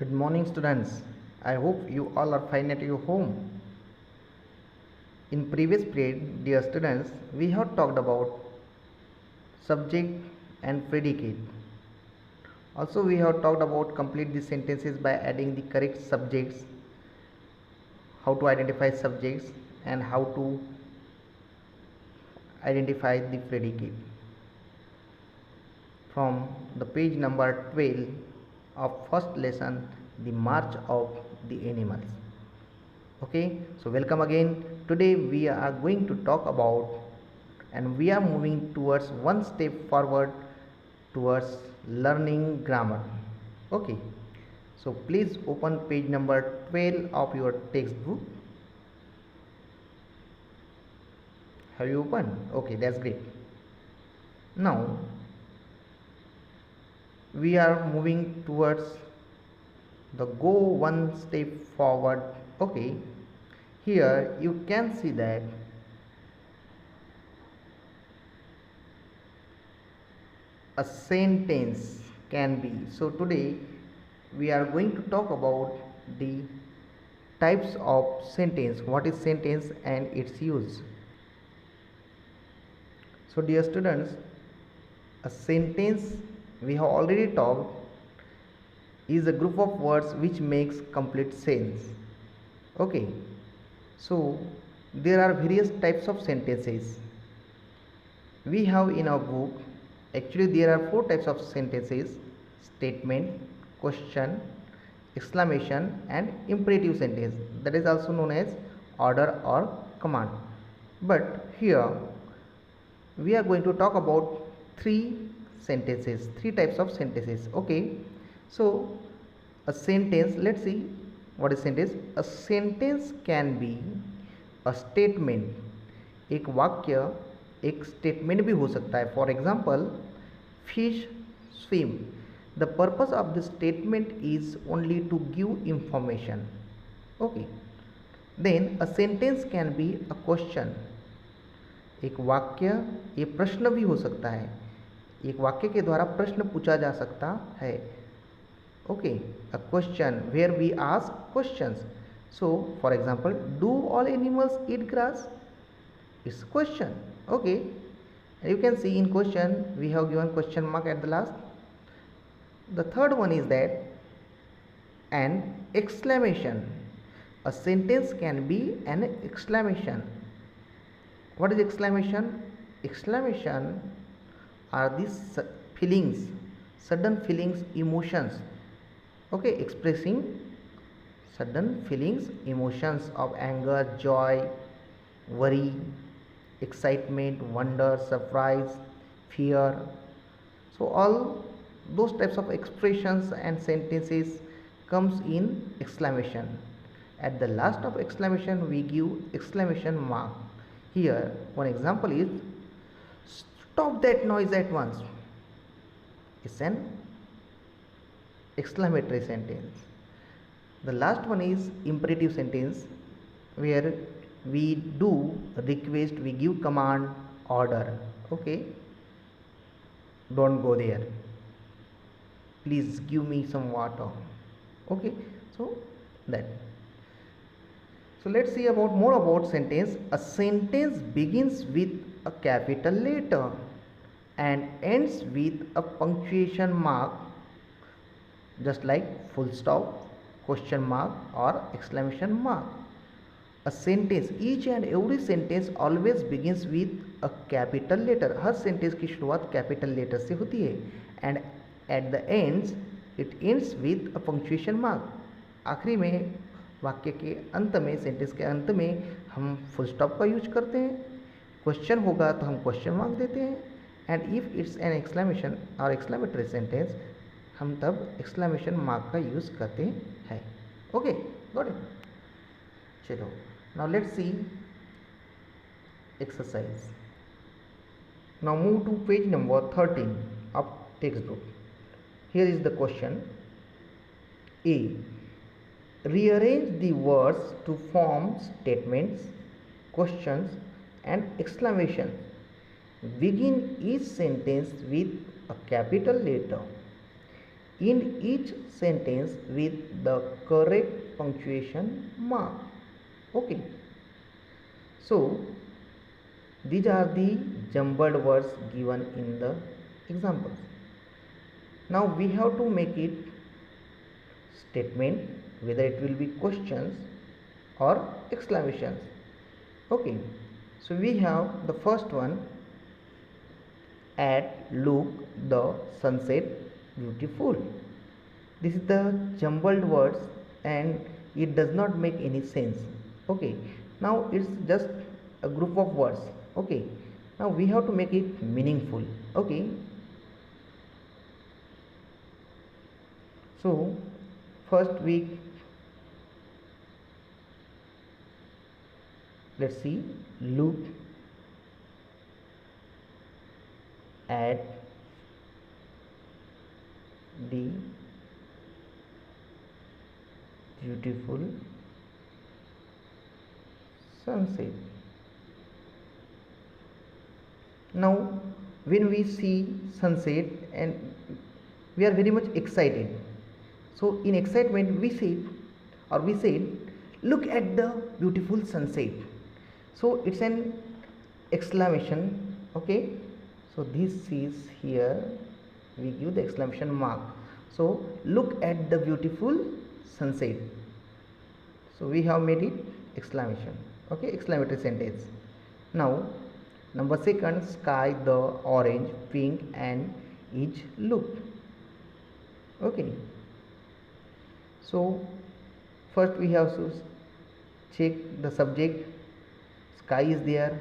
Good morning, students. I hope you all are fine at your home. In previous period, dear students, we have talked about subject and predicate. Also, we have talked about complete the sentences by adding the correct subjects, how to identify subjects, and how to identify the predicate. From the page number 12 of first lesson, the march of the animals. Okay, so welcome again. Today we are going to talk about and we are moving towards one step forward towards learning grammar. Okay, so please open page number 12 of your textbook. Have you opened? Okay, that's great. Now we are moving towards the go one step forward. Okay, here you can see that a sentence can be. So today we are going to talk about the types of sentence, what is sentence and its use. So dear students, a sentence, we have already talked, is a group of words which makes complete sense. Okay, so there are various types of sentences we have in our book. Actually there are four types of sentences: statement, question, exclamation and imperative sentence, that is also known as order or command. But here we are going to talk about three types of sentences. Okay, so a sentence, let's see what is sentence. A sentence can be a statement, एक वाक्य एक statement भी हो सकता है. For example, fish swim. The purpose of the statement is only to give information. Okay, then a sentence can be a question. एक वाक्य ये प्रश्न भी हो सकता है, एक वाक्य के द्वारा प्रश्न पूछा जा सकता है. Okay, a question where we ask questions. So for example, do all animals eat grass? It's question. Okay, you can see in question we have given question mark at the last. The third one is that an exclamation. A sentence can be an exclamation. What is exclamation? Exclamation are these feelings, sudden feelings, emotions. Okay, expressing sudden feelings, emotions of anger, joy, worry, excitement, wonder, surprise, fear. So all those types of expressions and sentences comes in exclamation. At the last of exclamation we give exclamation mark. Here one example is, stop that noise at once. It's an exclamatory sentence. The last one is imperative sentence, where we do request, we give command, order. Okay, don't go there, please give me some water. Okay, so that. So let's see about more about sentence. A sentence begins with a capital letter and ends with a punctuation mark, just like full stop, question mark or exclamation mark. A sentence, each and every sentence always begins with a capital letter. Her sentence की शुरुआत capital letter से होती है. And at the ends it ends with a punctuation mark. आखिरी में, वाक्य के अंत में, सेंटेंस के अंत में हम फुल स्टॉप का यूज करते हैं. क्वेश्चन होगा तो हम क्वेश्चन मार्क देते हैं. And if it's an exclamation और एक्सक्लेमेटरी सेंटेंस, हम तब एक्सक्लेमेशन मार्क का यूज करते हैं. Okay, got it. चलो, now let's see exercise. Now move to page number 13 of textbook. Here is the question. A. Rearrange the words to form statements, questions and exclamation. Begin each sentence with a capital letter. end each sentence with the correct punctuation mark. Okay, so these are the jumbled words given in the examples. Now we have to make it statement, whether it will be questions or exclamations. Okay, so we have the first one, at look the sunset beautiful. This is the jumbled words and it does not make any sense. Okay, now it's just a group of words. Okay, now we have to make it meaningful. Okay, so first let's see, look at the beautiful sunset. Now when we see sunset and we are very much excited, so in excitement we said look at the beautiful sunset, so it's an exclamation. Okay, so this is here we give the exclamation mark, so look at the beautiful sunset, so we have made it exclamation. Okay, exclamatory sentence. Now number second, sky the orange pink and each look. Okay, so first we have to check the subject. Sky is there,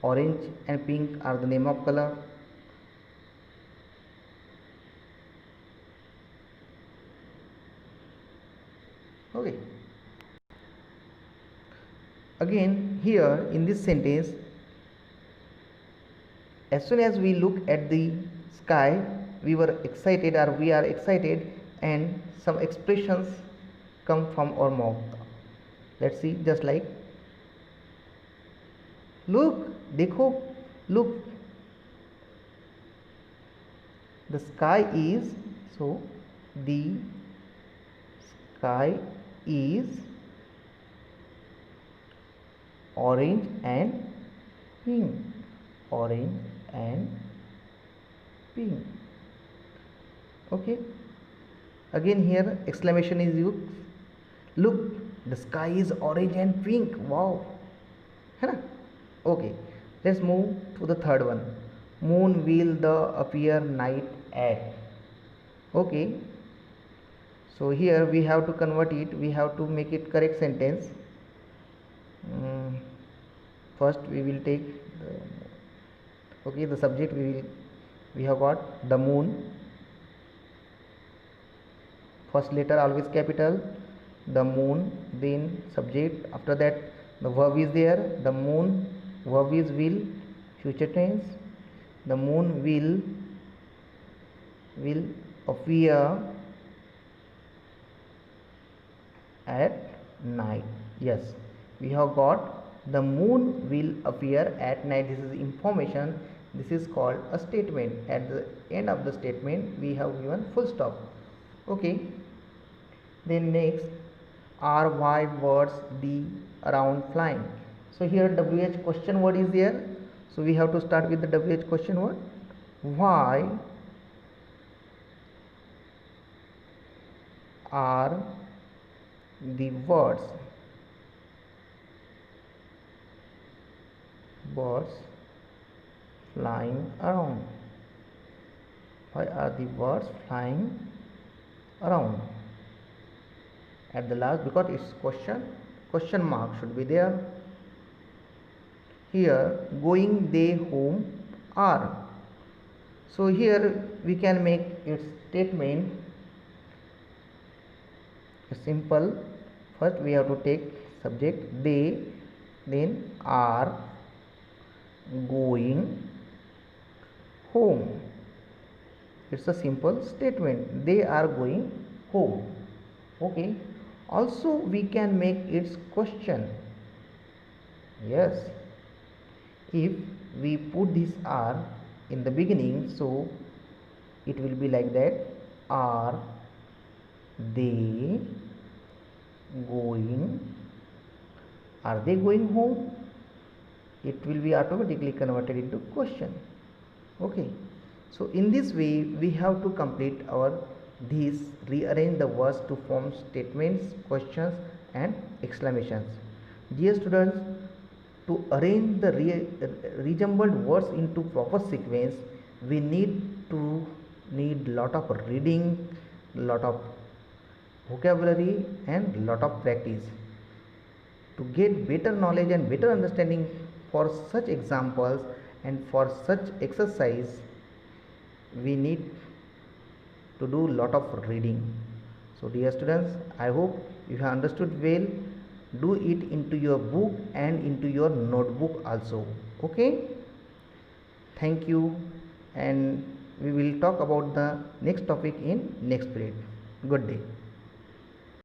orange and pink are the name of color. Okay, again here in this sentence, as soon as we look at the sky we were excited or we are excited and some expressions come from our mouth. Let's see, just like look, dekho, look, the sky is, so the sky is orange and pink, orange and pink. Okay, again here exclamation is used, look the sky is orange and pink. Wow, है ना? Okay, let's move to the third one, moon will the appear night at. Okay, so here we have to convert it, we have to make it correct sentence. First we will take the subject, we have got the moon, first letter always capital, the moon, then subject, after that the verb is there, the moon, verb is will, future tense, the moon will appear at night. Yes, we have got the moon will appear at night. This is information, this is called a statement. At the end of the statement we have given full stop. Okay, then next, are white birds the around flying. So here WH question word is there, so we have to start with the WH question word. Why are the birds flying around? Why are the birds flying around? At the last, because it's question mark should be there. Here going they home are, so here we can make its statement simple. First we have to take subject they, then are going home. It's a simple statement, they are going home. Okay, also we can make its question. Yes, if we put this are in the beginning, so it will be like that, are they going, are they going home? It will be automatically converted into question. Okay, so in this way we have to complete our these rearrange the words to form statements, questions and exclamations. Dear students, to arrange the rejumbled words into proper sequence, we need lot of reading, lot of vocabulary and lot of practice. To get better knowledge and better understanding for such examples and for such exercise, we need to do lot of reading. So dear students, I hope you have understood well. Do it into your book and into your notebook also. Okay, thank you, and we will talk about the next topic in next period. Good day.